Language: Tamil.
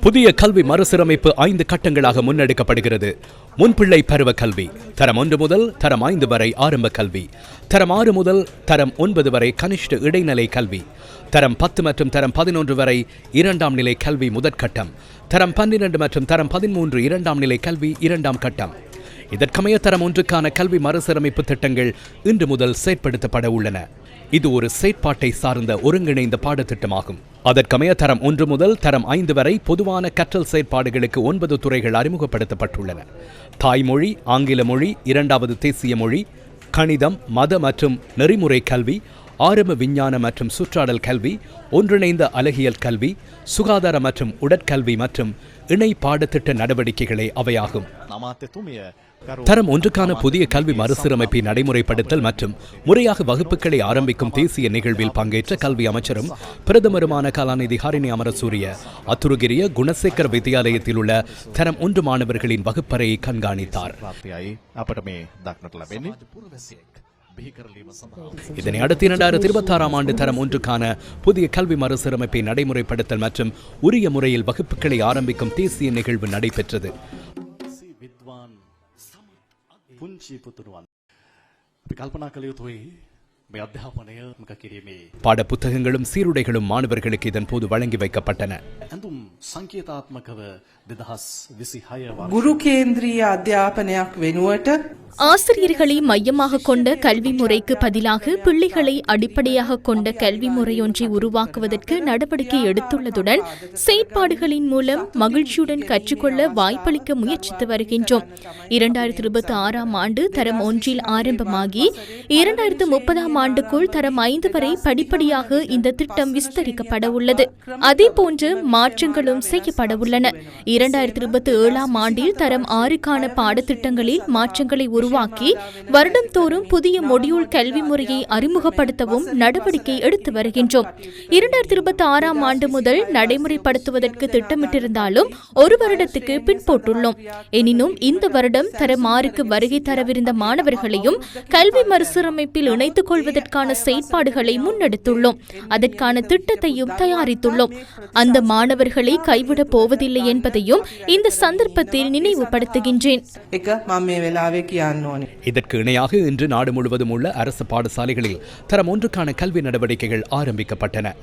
புதிய கல்வி மறுசீரமைப்பு 5 கட்டங்களாக முன்னெடுக்கப்படுகிறது. முன்பிள்ளை பருவ கல்வி தரம் 1 முதல் தரம் 5 வரை ஆரம்ப கல்வி, தரம் 6 முதல் தரம் 9 வரை கனிஷ்ட இடைநிலை கல்வி, தரம் 10 மற்றும் தரம் 11 வரை இரண்டாம் நிலை கல்வி முதற்கட்டம், தரம் 12 மற்றும் தரம் 13 இரண்டாம் நிலை கல்வி இரண்டாம் கட்டம். இதற்கமைய தரம் 1க்கான கல்வி மறுசீரமைப்பு திட்டங்கள் இன்று முதல் செயற்படுத்தப்பட உள்ளன. இது ஒரு செயற்பாட்டை சார்ந்த ஒருங்கிணைந்த பாடத்திட்டமாகும். அதற்கமைய தரம் 1 முதல் தரம் 5 வரை பொதுவான கற்றல் செயற்பாடுகளுக்கு 9 துறைகள் அறிமுகப்படுத்தப்பட்டுள்ளன. தாய்மொழி, ஆங்கில மொழி, இரண்டாவது தேசிய மொழி, கணிதம், மத மற்றும் நெறிமுறை கல்வி, ஆரம்ப விஞ்ஞான மற்றும் சுற்றாடல் கல்வி, ஒன்றிணைந்த அழகியல் கல்வி, சுகாதார மற்றும் உடற்கல்வி மற்றும் இணை பாடத்திட்ட நடவடிக்கைகளே அவையாகும். தரம் 1க்கான புதிய கல்வி மறுசீரமைப்பை நடைமுறைப்படுத்தல் மற்றும் முறையாக வகுப்புகளை ஆரம்பிக்கும் தேசிய நிகழ்வில் பங்கேற்ற கல்வி அமைச்சரும் பிரதமருமான கலாநிதி ஹரிணி அமரசூரிய அத்துருகிரிய குணசேகர வித்தியாலயத்தில் உள்ள தரம் 1 மாணவர்களின் வகுப்பறையை கண்காணித்தார். இதனை அடுத்து 2026ஆம் ஆண்டு தரம் 1க்கான புதிய கல்வி மறுசீரமைப்பை நடைமுறைப்படுத்தல் மற்றும் உரிய முறையில் வகுப்புகளை ஆரம்பிக்கும் தேசிய நிகழ்வு நடைபெற்றது. பாட புத்தகங்களும் சீருடைகளும் மாணவர்களுக்கு இதன் போது வழங்கி வைக்கப்பட்டன. குரு கேந்திரிய அத்தியாபனයක් වෙනුවට ஆசிரியர்களை மையமாக கொண்ட கல்வி முறைக்கு பதிலாக பிள்ளைகளை அடிப்படையாக கொண்ட கல்வி முறையொன்றை உருவாக்குவதற்கு நடவடிக்கை எடுத்துள்ளதுடன் செயற்பாடுகளின் மூலம் மகிழ்ச்சியுடன் கற்றுக்கொள்ள வாய்ப்பளிக்க முயற்சித்து வருகின்றோம். 2026ஆம் ஆண்டு தரம் 1 ஆரம்பமாகி 2030ஆம் ஆண்டுக்குள் தரம் 5 வரை படிப்படியாக இந்த திட்டம் விஸ்தரிக்கப்பட உள்ளது. அதேபோன்று மாற்றங்களும் செய்யப்பட உள்ளன. 2027ஆம் ஆண்டில் தரம் 6க்கான பாடத்திட்டங்களில் மாற்றங்களை உருவாக்கி வருடந்தோறும் புதிய மொடியூல் கல்வி முறையை அறிமுகப்படுத்தவும் நடவடிக்கை எடுத்து வருகின்றோம். 2026ஆம் ஆண்டு முதல் நடைமுறைப்படுத்துவதற்கு திட்டமிட்டிருந்தாலும் ஒரு வருடத்துக்கு பின்போட்டுள்ளோம். எனினும் இந்த வருடம் தரம் 6க்கு வருகை தரவிருந்த மாணவர்களையும் கல்வி மறுசீரமைப்பில் இணைத்துக் கொள்வதற்கான செயற்பாடுகளை முன்னெடுத்துள்ளோம். அதற்கான திட்டத்தையும் தயாரித்துள்ளோம். அந்த மாணவர்களை கைவிடப் போவதில்லை என்பதையும் இந்த சந்தர்ப்பத்தில் நினைவுபடுத்துகின்றேன். இதற்கு இணையாக இன்று நாடு முழுவதும் உள்ள அரசு பாடசாலைகளில் தரம் 1க்கான கல்வி நடவடிக்கைகள் ஆரம்பிக்கப்பட்டன.